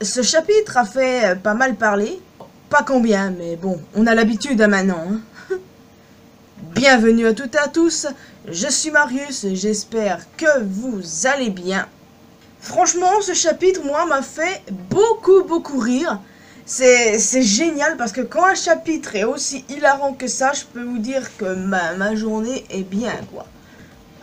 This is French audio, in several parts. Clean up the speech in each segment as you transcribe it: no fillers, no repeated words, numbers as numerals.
Ce chapitre a fait pas mal parler. Pas combien, mais bon, on a l'habitude maintenant. Hein. Bienvenue à toutes et à tous, je suis Marius, j'espère que vous allez bien. Franchement, ce chapitre, moi, m'a fait beaucoup rire. C'est génial parce que quand un chapitre est aussi hilarant que ça, je peux vous dire que ma journée est bien, quoi.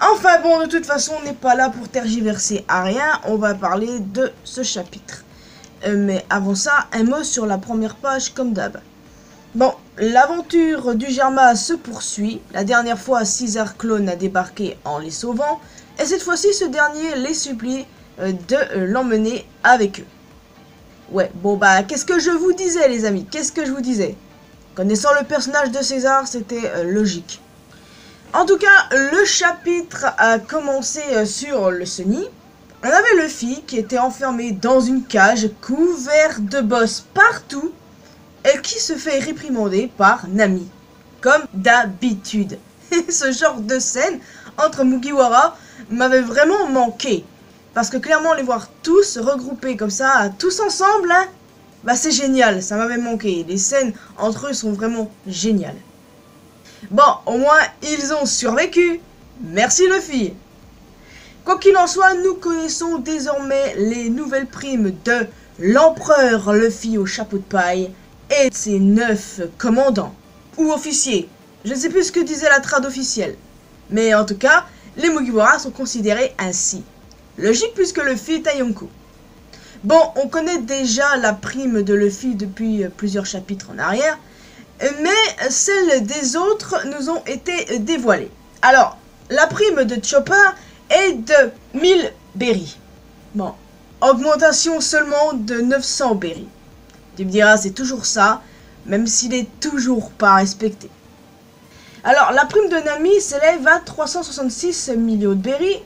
Enfin bon, de toute façon, on n'est pas là pour tergiverser à rien, on va parler de ce chapitre. Mais avant ça, un mot sur la première page comme d'hab. Bon, l'aventure du Germa se poursuit. La dernière fois, César Clone a débarqué en les sauvant. Et cette fois-ci, ce dernier les supplie de l'emmener avec eux. Ouais, bon bah, qu'est-ce que je vous disais les amis? Qu'est-ce que je vous disais? Connaissant le personnage de César, c'était logique. En tout cas, le chapitre a commencé sur le Sunny. On avait Luffy qui était enfermé dans une cage couverte de boss partout et qui se fait réprimander par Nami, comme d'habitude. Ce genre de scène entre Mugiwara m'avait vraiment manqué, parce que clairement les voir tous regroupés comme ça, tous ensemble, hein, bah c'est génial, ça m'avait manqué. Les scènes entre eux sont vraiment géniales. Bon, au moins ils ont survécu. Merci Luffy. Quoi qu'il en soit, nous connaissons désormais les nouvelles primes de l'empereur Luffy au chapeau de paille et ses 9 commandants, ou officiers. Je ne sais plus ce que disait la trad officielle. Mais en tout cas, les Mugiwara sont considérés ainsi. Logique puisque Luffy est à Yonko. Bon, on connaît déjà la prime de Luffy depuis plusieurs chapitres en arrière, mais celles des autres nous ont été dévoilées. Alors, la prime de Chopper est de 1000 berries. Bon, augmentation seulement de 900 berries. Tu me diras, c'est toujours ça, même s'il est toujours pas respecté. Alors, la prime de Nami s'élève à 366 millions de berries,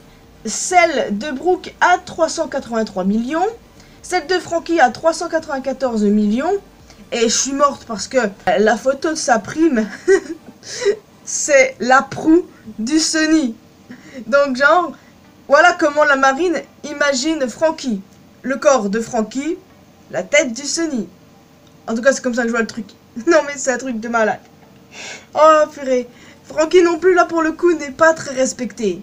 celle de Brook à 383 millions, celle de Franky à 394 millions, et je suis morte parce que la photo de sa prime, c'est la proue du Sunny. Donc genre, voilà comment la marine imagine Franky. Le corps de Franky, la tête du Sunny. En tout cas, c'est comme ça que je vois le truc. Non mais c'est un truc de malade. Oh purée. Franky non plus là pour le coup n'est pas très respecté.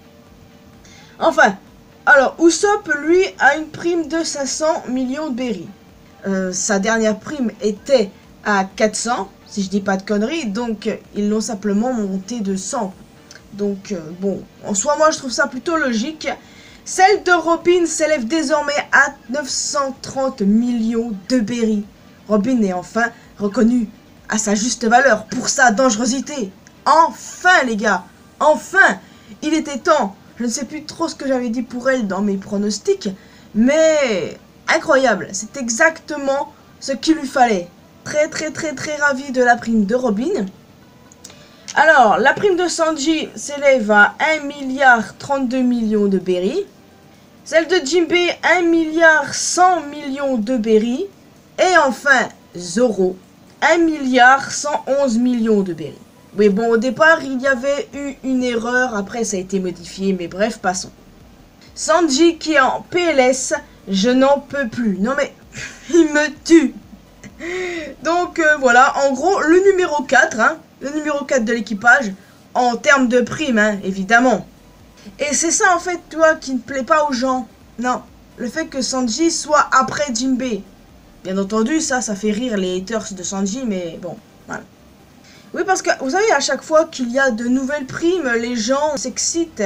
Enfin, alors Usopp lui a une prime de 500 millions de berries. Sa dernière prime était à 400, si je dis pas de conneries, donc ils l'ont simplement monté de 100. Donc bon, en soi moi je trouve ça plutôt logique. Celle de Robin s'élève désormais à 930 millions de berries. Robin est enfin reconnu à sa juste valeur pour sa dangerosité. Enfin les gars, enfin. Il était temps. Je ne sais plus trop ce que j'avais dit pour elle dans mes pronostics, mais incroyable, c'est exactement ce qu'il lui fallait. Très ravi de la prime de Robin. Alors, la prime de Sanji s'élève à 1 milliard 32 millions de berries. Celle de Jinbei, 1 milliard 100 millions de berries. Et enfin, Zoro, 1 milliard 111 millions de berries. Oui, bon, au départ, il y avait eu une erreur. Après, ça a été modifié. Mais bref, passons. Sanji qui est en PLS, je n'en peux plus. Non mais, il me tue. Donc, voilà, en gros, le numéro 4, hein. Le numéro 4 de l'équipage, en termes de prime, hein, évidemment. Et c'est ça, en fait, toi, qui ne plaît pas aux gens. Non, le fait que Sanji soit après Jinbei. Bien entendu, ça fait rire les haters de Sanji, mais bon, voilà. Oui, parce que, vous savez, à chaque fois qu'il y a de nouvelles primes, les gens s'excitent.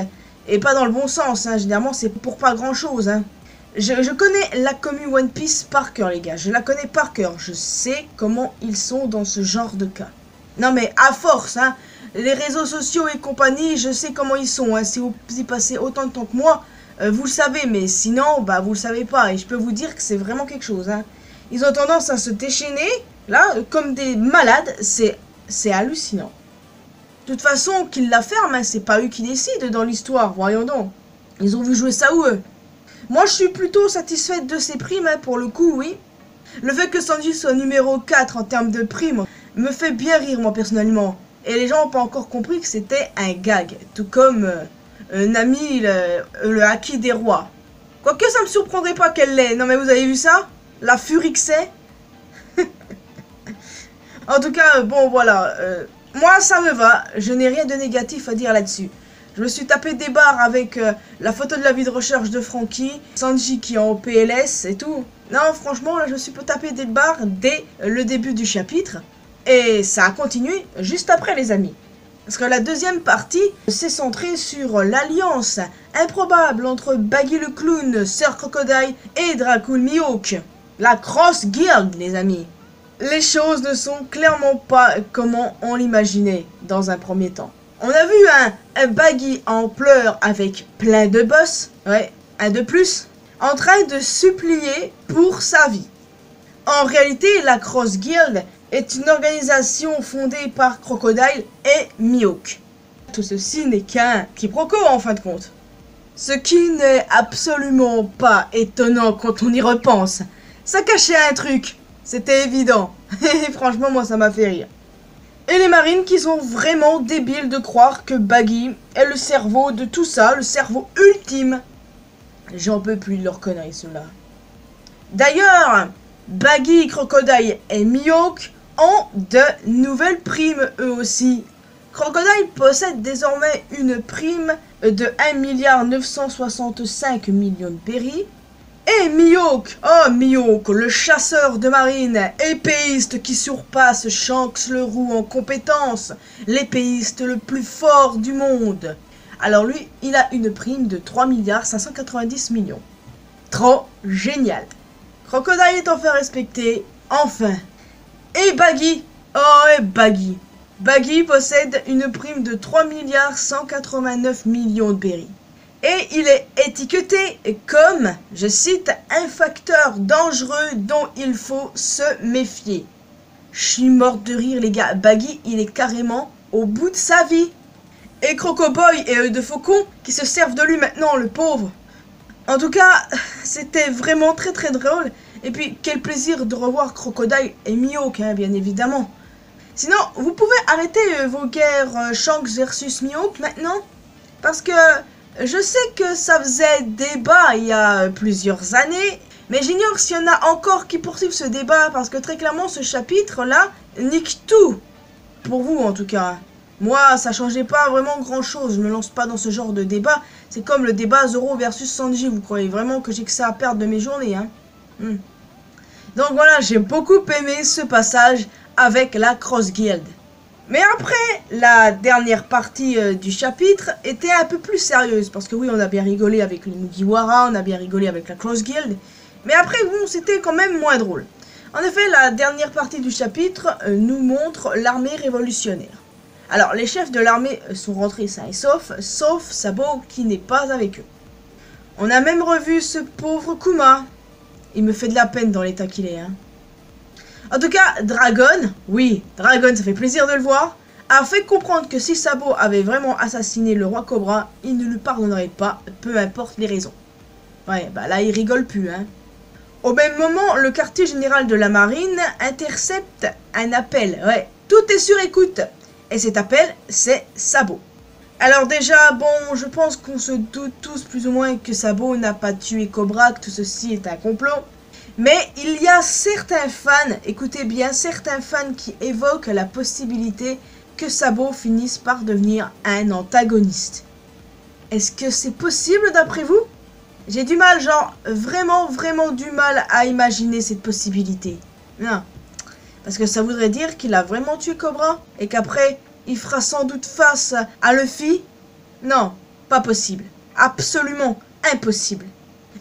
Et pas dans le bon sens, hein. Généralement, c'est pour pas grand-chose, hein. Je connais la commu One Piece par cœur, les gars. Je la connais par cœur. Je sais comment ils sont dans ce genre de cas. Non mais à force, hein, les réseaux sociaux et compagnie, je sais comment ils sont, hein. Si vous y passez autant de temps que moi, vous le savez, mais sinon, bah vous le savez pas. Et je peux vous dire que c'est vraiment quelque chose, hein. Ils ont tendance à se déchaîner, là, comme des malades, c'est hallucinant. De toute façon, qu'ils la ferment, hein, c'est pas eux qui décident dans l'histoire, voyons donc. Ils ont vu jouer ça où eux? Moi, je suis plutôt satisfaite de ces primes, hein, pour le coup, oui. Le fait que Sanji soit numéro 4 en termes de primes me fait bien rire, moi, personnellement. Et les gens n'ont pas encore compris que c'était un gag. Tout comme Nami, le haki des rois. Quoique, ça me surprendrait pas qu'elle l'ait. Non, mais vous avez vu ça? La Furixet. En tout cas, bon voilà. Moi, ça me va. Je n'ai rien de négatif à dire là-dessus. Je me suis tapé des barres avec la photo de la vie de recherche de Frankie, Sanji qui est en PLS et tout. Non, franchement, là, je me suis tapé des barres dès le début du chapitre. Et ça a continué juste après, les amis. Parce que la deuxième partie s'est centrée sur l'alliance improbable entre Baggy le Clown, Sir Crocodile et Dracul Mihawk. La Cross Guild, les amis. Les choses ne sont clairement pas comment on l'imaginait dans un premier temps. On a vu un Baggy en pleurs avec plein de boss, ouais, un de plus, en train de supplier pour sa vie. En réalité, la Cross Guild est une organisation fondée par Crocodile et Mihawk. Tout ceci n'est qu'un quiproquo en fin de compte. Ce qui n'est absolument pas étonnant quand on y repense. Ça cachait un truc, c'était évident. Et franchement, moi ça m'a fait rire. Et les marines qui sont vraiment débiles de croire que Baggy est le cerveau de tout ça, le cerveau ultime. J'en peux plus de leurs conneries, ceux-là. D'ailleurs, Baggy, Crocodile et Mihawk ont de nouvelles primes eux aussi. Crocodile possède désormais une prime de 1,965 milliard de berries. Et Mihawk, oh Mihawk, le chasseur de marine, épéiste qui surpasse Shanks le Roux en compétence, l'épéiste le plus fort du monde. Alors lui, il a une prime de 3,590 millions. Trop génial. Crocodile est enfin respecté, enfin. Et Baggy, oh et Baggy. Baggy possède une prime de 3,189 millions de berries. Et il est étiqueté comme, je cite, un facteur dangereux dont il faut se méfier. Je suis morte de rire les gars, Baggy il est carrément au bout de sa vie. Et Crocoboy et Œil de Faucon qui se servent de lui maintenant, le pauvre. En tout cas, c'était vraiment très très drôle. Et puis quel plaisir de revoir Crocodile et Mihawk, hein, bien évidemment. Sinon, vous pouvez arrêter vos guerres Shanks versus Mihawk maintenant. Parce que je sais que ça faisait débat il y a plusieurs années, mais j'ignore s'il y en a encore qui poursuivent ce débat, parce que très clairement ce chapitre-là nique tout. Pour vous en tout cas. Moi, ça changeait pas vraiment grand-chose, je me lance pas dans ce genre de débat. C'est comme le débat Zoro versus Sanji, vous croyez vraiment que j'ai que ça à perdre de mes journées, hein? Donc voilà, j'ai beaucoup aimé ce passage avec la Cross Guild. Mais après, la dernière partie du chapitre était un peu plus sérieuse. Parce que oui, on a bien rigolé avec les Mugiwara, on a bien rigolé avec la Cross Guild. Mais après, bon, c'était quand même moins drôle. En effet, la dernière partie du chapitre nous montre l'armée révolutionnaire. Alors, les chefs de l'armée sont rentrés sains et sauf Sabo qui n'est pas avec eux. On a même revu ce pauvre Kuma. Il me fait de la peine dans l'état qu'il est, hein. En tout cas, Dragon, oui, Dragon, ça fait plaisir de le voir, a fait comprendre que si Sabo avait vraiment assassiné le roi Cobra, il ne lui pardonnerait pas, peu importe les raisons. Ouais, bah là, il rigole plus, hein. Au même moment, le quartier général de la marine intercepte un appel. Ouais, tout est sur écoute. Et cet appel, c'est Sabo. Alors déjà, bon, je pense qu'on se doute tous plus ou moins que Sabo n'a pas tué Cobra, que tout ceci est un complot. Mais il y a certains fans, écoutez bien, certains fans qui évoquent la possibilité que Sabo finisse par devenir un antagoniste. Est-ce que c'est possible d'après vous? J'ai du mal, genre, vraiment du mal à imaginer cette possibilité. Non. Parce que ça voudrait dire qu'il a vraiment tué Cobra et qu'après, il fera sans doute face à Luffy. Non, pas possible. Absolument impossible.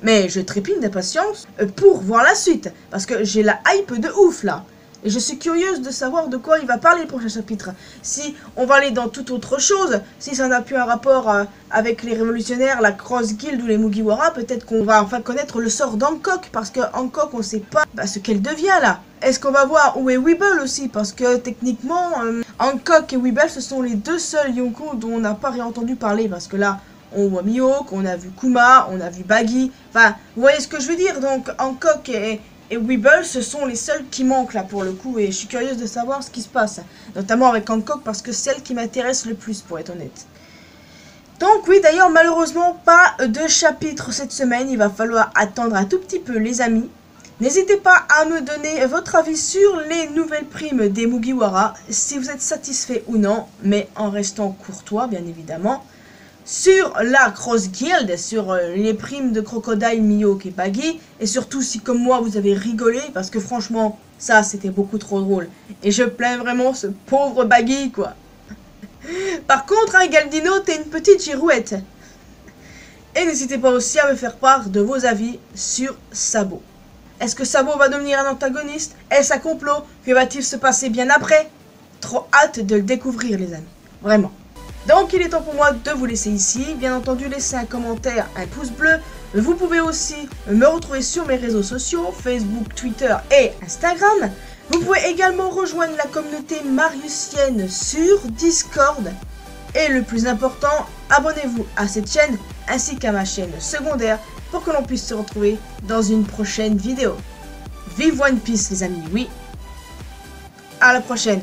Mais je trépigne d'impatience pour voir la suite. Parce que j'ai la hype de ouf là. Et je suis curieuse de savoir de quoi il va parler le prochain chapitre. Si on va aller dans toute autre chose, si ça n'a plus un rapport avec les révolutionnaires, la Cross Guild ou les Mugiwara, peut-être qu'on va enfin connaître le sort d'Hancock. Parce que Hancock, on sait pas ce qu'elle devient là. Est-ce qu'on va voir où est Weeble aussi? Parce que techniquement, Hancock et Weeble, ce sont les deux seuls Yonko dont on n'a pas réentendu parler. Parce que là, on voit Mihawk, on a vu Kuma, on a vu Baggy. Enfin, vous voyez ce que je veux dire? Donc, Hancock et Weeble, ce sont les seuls qui manquent là pour le coup. Et je suis curieuse de savoir ce qui se passe. Notamment avec Hancock parce que c'est celle qui m'intéresse le plus pour être honnête. Donc oui, d'ailleurs, malheureusement, pas de chapitre cette semaine. Il va falloir attendre un tout petit peu les amis. N'hésitez pas à me donner votre avis sur les nouvelles primes des Mugiwara, si vous êtes satisfait ou non, mais en restant courtois bien évidemment. Sur la Cross Guild, sur les primes de Crocodile, Mihawk et Baggy, et surtout si comme moi vous avez rigolé, parce que franchement, ça c'était beaucoup trop drôle. Et je plains vraiment ce pauvre Baggy quoi. Par contre, hein, Galdino, t'es une petite girouette. Et n'hésitez pas aussi à me faire part de vos avis sur Sabo. Est-ce que Sabo va devenir un antagoniste? Est-ce un complot? Que va-t-il se passer bien après? Trop hâte de le découvrir les amis, vraiment. Donc il est temps pour moi de vous laisser ici. Bien entendu, laissez un commentaire, un pouce bleu. Vous pouvez aussi me retrouver sur mes réseaux sociaux, Facebook, Twitter et Instagram. Vous pouvez également rejoindre la communauté mariusienne sur Discord. Et le plus important, abonnez-vous à cette chaîne ainsi qu'à ma chaîne secondaire pour que l'on puisse se retrouver dans une prochaine vidéo. Vive One Piece les amis, oui. À la prochaine.